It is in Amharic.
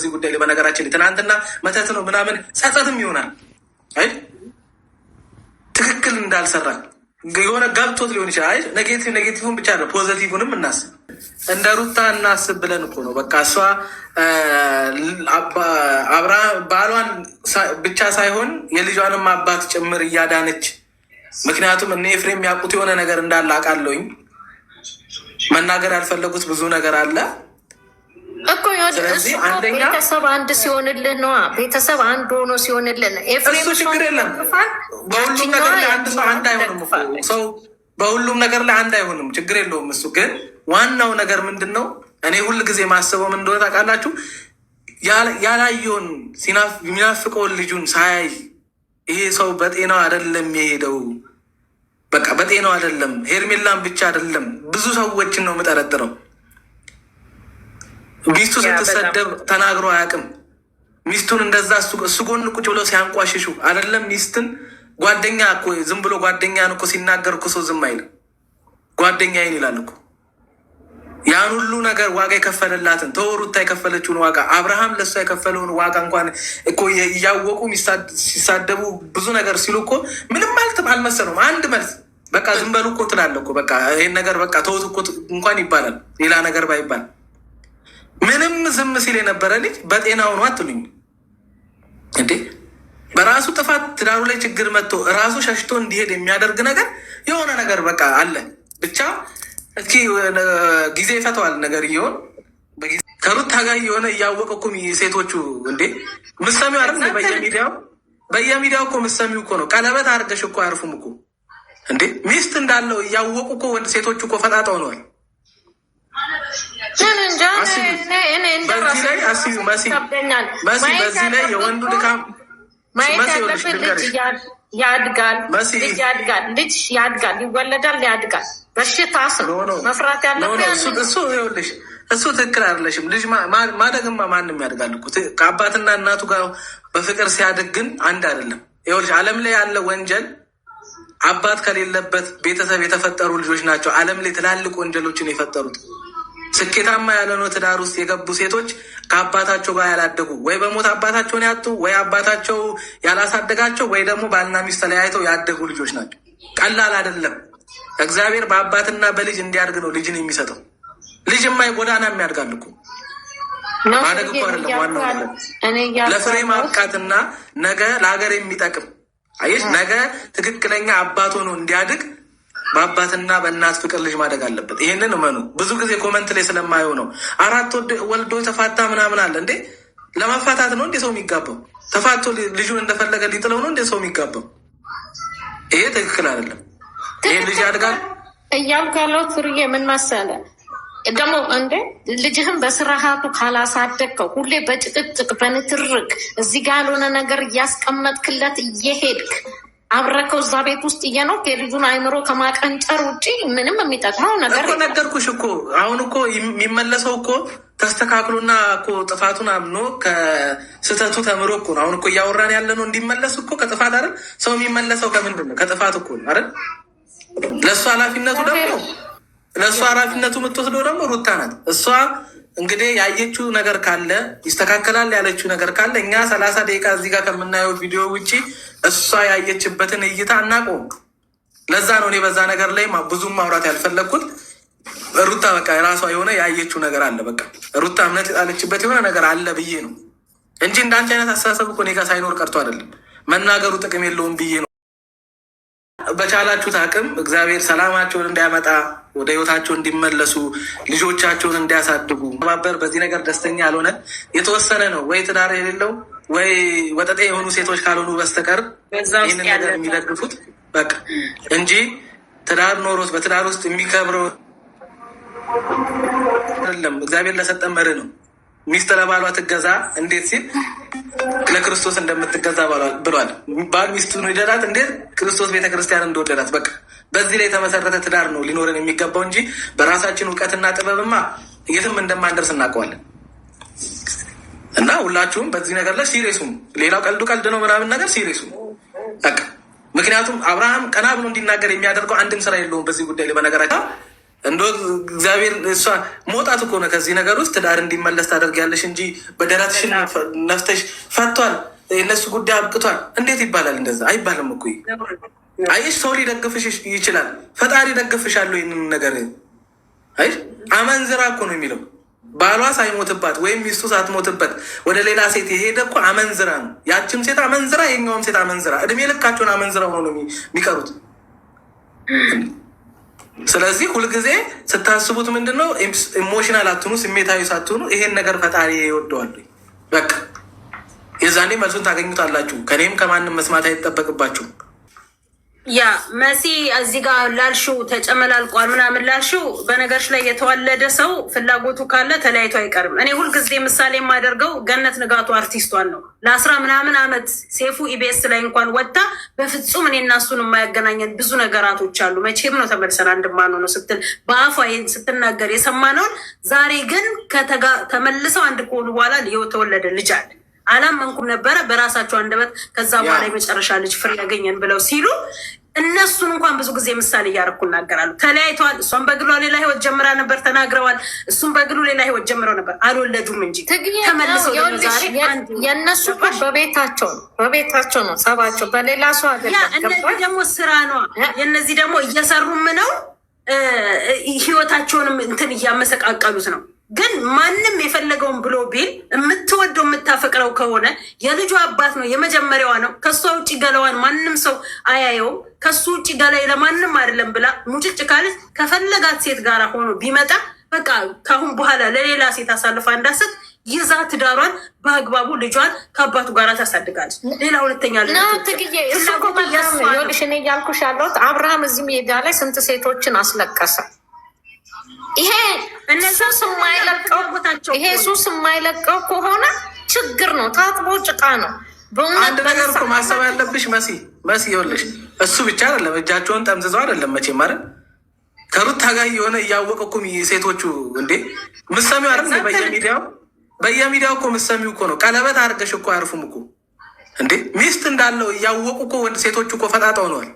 በዚህ ጉዳይ ላይ በነገራችን ላይ ትናንትና መተት ነው ምናምን ጸጸትም ይሆናል አይ ትክክል እንዳልሰራ የሆነ ገብቶት ሊሆን ይችላል። ኔጌቲቭን ብቻ ነው ፖዘቲቭንም እናስብ። እንደ ሩታ እናስብ ብለን እኮ ነው በቃ እሷ ባሏን ብቻ ሳይሆን የልጇንም አባት ጭምር እያዳነች። ምክንያቱም እነ ኤፍሬም ያውቁት የሆነ ነገር እንዳለ አውቃለሁኝ። መናገር ያልፈለጉት ብዙ ነገር አለ እኮ ቤተሰብ አንድ ሲሆንልህ ነዋ። ቤተሰብ አንድ ሆኖ ሲሆንልህ እሱ ችግር የለም። በሁሉም ነገር ላይ አንድ ሰው አንድ አይሆንም። ሰው በሁሉም ነገር ላይ አንድ አይሆንም። ችግር የለውም። እሱ ግን ዋናው ነገር ምንድን ነው? እኔ ሁል ጊዜ ማስበው ምን እንደሆነ ታውቃላችሁ? ያላየውን የሚናፍቀውን ልጁን ሳያይ ይሄ ሰው በጤናው አይደለም የሄደው። በቃ በጤናው አይደለም። ሄርሜላን ብቻ አይደለም ብዙ ሰዎችን ነው የምጠረጥረው። ሚስቱ ስትሰደብ ተናግሮ አያውቅም። ሚስቱን እንደዛ እሱ ጎን ቁጭ ብለው ሲያንቋሽሹ አይደለም። ሚስትን ጓደኛ እኮ ዝም ብሎ ጓደኛን እኮ ሲናገር እኮ ሰው ዝም አይልም። ጓደኛዬን ይላል እኮ። ያን ሁሉ ነገር ዋጋ የከፈለላትን ተወሩታ የከፈለችውን ዋጋ አብርሃም ለእሷ የከፈለውን ዋጋ እንኳን እኮ እያወቁ ሲሳደቡ ብዙ ነገር ሲሉ እኮ ምንም ማለት አልመሰለውም። አንድ መልስ በቃ ዝም በሉ እኮ ትላለህ እኮ። በቃ ይሄን ነገር በቃ ተውት እኮ እንኳን ይባላል ሌላ ነገር ባይባል። ምንም ዝም ሲል የነበረ ልጅ በጤናው ነው አትሉኝ እንዴ? በራሱ ጥፋት ትዳሩ ላይ ችግር መጥቶ ራሱ ሸሽቶ እንዲሄድ የሚያደርግ ነገር የሆነ ነገር በቃ አለ። ብቻ እስኪ ጊዜ ይፈተዋል ነገር እየሆን ከሩታ ጋር የሆነ እያወቀ እኮ ሴቶቹ እንዴ ምሰሚው አይደል? በየሚዲያው እኮ ምሰሚው እኮ ነው። ቀለበት አድርገሽ እኮ አያርፉም እኮ እንዴ። ሚስት እንዳለው እያወቁ እኮ ወንድ ሴቶቹ እኮ ፈጣጣ ሆነዋል። በዚህ ላይ የወንዱ ድካም ያድጋል፣ ልጅ ያድጋል፣ ይወለዳል፣ ያድጋል። በሽታስ ነው መፍራት ያለብን እሱ ትክክል አይደለሽም። ልጅ ማደግማ ማንም ያድጋል እኮ ከአባትና እናቱ ጋር በፍቅር ሲያድግ ግን አንድ አይደለም። ይኸውልሽ ዓለም ላይ ያለ ወንጀል አባት ከሌለበት ቤተሰብ የተፈጠሩ ልጆች ናቸው ዓለም ላይ ትላልቅ ወንጀሎችን የፈጠሩት። ስኬታማ ያለነው ትዳር ውስጥ የገቡ ሴቶች ከአባታቸው ጋር ያላደጉ ወይ በሞት አባታቸውን ያጡ ወይ አባታቸው ያላሳደጋቸው ወይ ደግሞ ባልና ሚስት ተለያይተው ያደጉ ልጆች ናቸው። ቀላል አይደለም። እግዚአብሔር በአባትና በልጅ እንዲያድግ ነው ልጅን የሚሰጠው። ልጅ የማይጎዳና የሚያድጋል እኮ ማደግ እኮ አይደለም ዋናው ነገር ለፍሬ ማብቃትና ነገ ለሀገር የሚጠቅም አየሽ፣ ነገ ትክክለኛ አባት ሆኖ እንዲያድግ በአባትና በእናት ፍቅር ልጅ ማደግ አለበት። ይሄንን እመኑ። ብዙ ጊዜ ኮመንት ላይ ስለማየው ነው 4 ወልዶ ተፋታ ምናምን አለ እንዴ። ለመፋታት ነው እንዴ ሰው የሚጋባው? ተፋቶ ልጁን እንደፈለገ ሊጥለው ነው እንዴ ሰው የሚጋባው? ይሄ ትክክል አይደለም። ይሄ ልጅ ያድጋል እያልኩ ያለው ፍርዬ ምን መሰለህ ደግሞ እንዴ ልጅህን በስርዓቱ ካላሳደግከው ሁሌ በጭቅጭቅ በንትርክ እዚህ ጋር ያልሆነ ነገር እያስቀመጥክለት እየሄድክ አብረከው እዛ ቤት ውስጥ እየኖርክ የልጁን አይምሮ ከማቀንጨር ውጭ ምንም የሚጠቅመው ነገር እኮ ነገርኩሽ እኮ። አሁን እኮ የሚመለሰው እኮ ተስተካክሎና እኮ ጥፋቱን አምኖ ከስህተቱ ተምሮ እኮ ነው። አሁን እኮ እያወራን ያለ ነው እንዲመለስ እኮ ከጥፋት አይደል ሰው የሚመለሰው ከምንድን ነው? ከጥፋት እኮ አይደል? ለእሱ ኃላፊነቱ የምትወስደው ደግሞ ሩታ ናት። እሷ እንግዲህ ያየችው ነገር ካለ ይስተካከላል ያለችው ነገር ካለ እኛ 30 ደቂቃ እዚህ ጋር ከምናየው ቪዲዮ ውጭ እሷ ያየችበትን እይታ አናውቀውም። ለዛ ነው እኔ በዛ ነገር ላይ ብዙም ማውራት ያልፈለግኩት። ሩታ በቃ የራሷ የሆነ ያየችው ነገር አለ። በቃ ሩታ እምነት የጣለችበት የሆነ ነገር አለ ብዬ ነው እንጂ እንዳንቺ አይነት አስተሳሰብ እኮ እኔ ጋር ሳይኖር ቀርቶ አይደለም። መናገሩ ጥቅም የለውም ብዬ ነው። በቻላችሁት አቅም እግዚአብሔር ሰላማቸውን እንዲያመጣ ወደ ህይወታቸው እንዲመለሱ ልጆቻቸውን እንዲያሳድጉ ማበር። በዚህ ነገር ደስተኛ ያልሆነ የተወሰነ ነው ወይ ትዳር የሌለው ወይ ወጠጤ የሆኑ ሴቶች ካልሆኑ በስተቀር ይህንን ነገር የሚደግፉት በቃ እንጂ ትዳር ኖሮት በትዳር ውስጥ የሚከብረው አይደለም። እግዚአብሔር ለሰጠን መርህ ነው። ሚስት ለባሏ ትገዛ እንዴት ሲል ለክርስቶስ እንደምትገዛ ብሏል። ባል ሚስቱን ይወዳት እንዴት ክርስቶስ ቤተክርስቲያን እንደወደዳት። በቃ በዚህ ላይ የተመሰረተ ትዳር ነው ሊኖረን የሚገባው እንጂ በራሳችን እውቀትና ጥበብማ የትም እንደማንደርስ እናውቀዋለን። እና ሁላችሁም በዚህ ነገር ላይ ሲሪየሱም፣ ሌላው ቀልድ ነው ምናምን ነገር ሲሪየሱም በቃ። ምክንያቱም አብርሃም ቀና ብሎ እንዲናገር የሚያደርገው አንድም ስራ የለውም በዚህ ጉዳይ ላይ። በነገራችን እንዶ እግዚአብሔር እሷ መውጣት እኮ ነው ከዚህ ነገር ውስጥ ትዳር እንዲመለስ ታደርጊያለሽ እንጂ በደረትሽ ነፍተሽ ፈቷል፣ የእነሱ ጉዳይ አብቅቷል እንዴት ይባላል? እንደዛ አይባልም እኮ። አየሽ ሰው ሊደግፍሽ ይችላል፣ ፈጣሪ ደግፍሻለሁ። ይህንን ነገር አይ አመንዝራ እኮ ነው የሚለው። ባሏ ሳይሞትባት ወይም ሚስቱ ሳትሞትበት ወደ ሌላ ሴት የሄደ እኮ አመንዝራ ነው። ያችም ሴት አመንዝራ፣ የኛውም ሴት አመንዝራ። እድሜ ልካቸውን አመንዝራ ሆኖ ነው የሚቀሩት። ስለዚህ ሁልጊዜ ስታስቡት ምንድን ነው ኢሞሽናል አትኑ፣ ስሜታዊ ሳትሆኑ ይሄን ነገር ፈጣሪ ይወደዋል። በቃ የዛኔ መልሱን ታገኙታላችሁ። ከኔም ከማንም መስማት አይጠበቅባችሁም። ያ መሲ እዚህ ጋር ላልሽው ተጨመላልቋል ምናምን ላልሽው፣ በነገርሽ ላይ የተዋለደ ሰው ፍላጎቱ ካለ ተለያይቶ አይቀርም። እኔ ሁልጊዜ ምሳሌ የማደርገው ገነት ንጋቱ አርቲስቷን ነው። ለ10 ምናምን ዓመት ሴፉ ኢቢኤስ ላይ እንኳን ወጥታ በፍጹም እኔ እና እሱን የማያገናኘን ብዙ ነገራቶች አሉ፣ መቼም ነው ተመልሰን አንድ ማንሆን ነው ስትል በአፏ ስትናገር የሰማነውን፣ ዛሬ ግን ተመልሰው አንድ ከሆኑ በኋላ የተወለደ ልጅ አለ። አላመንኩም ነበረ በራሳቸው አንደበት። ከዛ በኋላ የመጨረሻ ልጅ ፍሬ ያገኘን ብለው ሲሉ እነሱን እንኳን ብዙ ጊዜ ምሳሌ እያደረኩ እናገራሉ። ተለያይተዋል። እሷን በግሏ ሌላ ህይወት ጀምራ ነበር ተናግረዋል። እሱም በግሉ ሌላ ህይወት ጀምረው ነበር፣ አልወለዱም እንጂ ተመልሰው የእነሱ በቤታቸው ነው ጸባቸው፣ በሌላ ሰው አይደለም። እነዚህ ደግሞ ስራ ነው። የእነዚህ ደግሞ እየሰሩም ነው፣ ህይወታቸውንም እንትን እያመሰቃቀሉት ነው። ግን ማንም የፈለገውን ብሎ ቢል የምትወደው የምታፈቅረው ከሆነ የልጁ አባት ነው፣ የመጀመሪያዋ ነው። ከሷ ውጭ ገለዋን ማንም ሰው አያየውም። ከሱ ውጭ ገላይ ለማንም አይደለም ብላ ሙጭጭ ካለች ከፈለጋት ሴት ጋር ሆኖ ቢመጣ በቃ ካሁን በኋላ ለሌላ ሴት አሳልፋ እንዳሰጥ ይዛ ትዳሯን በአግባቡ ልጇን ከአባቱ ጋር ታሳድጋለች። ሌላ ሁለተኛ ልጅ እኔ እያልኩሽ ያለሁት አብርሃም እዚህ ሜዳ ላይ ስንት ሴቶችን አስለቀሰ። ይሄ ሱስ የማይለቀው ከሆነ ችግር ነው፣ ታጥቦ ጭቃ ነው። አንድ ነገር እኮ ማሰብ ያለብሽ መሲ ይኸውልሽ፣ እሱ ብቻ አይደለም እጃቸውን ጠምዝዘው አይደለም መቼ ማለት ከሩታ ጋር የሆነ እያወቀ እኮ ሴቶቹ እንዴ ምሰሚው አይደል በየሚዲያው እኮ ምሰሚው እኮ ነው። ቀለበት አድርገሽ እኮ አያርፉም እኮ እንዴ ሚስት እንዳለው እያወቁ እኮ ወንድ ሴቶቹ እኮ ፈጣጣ ሆነዋል።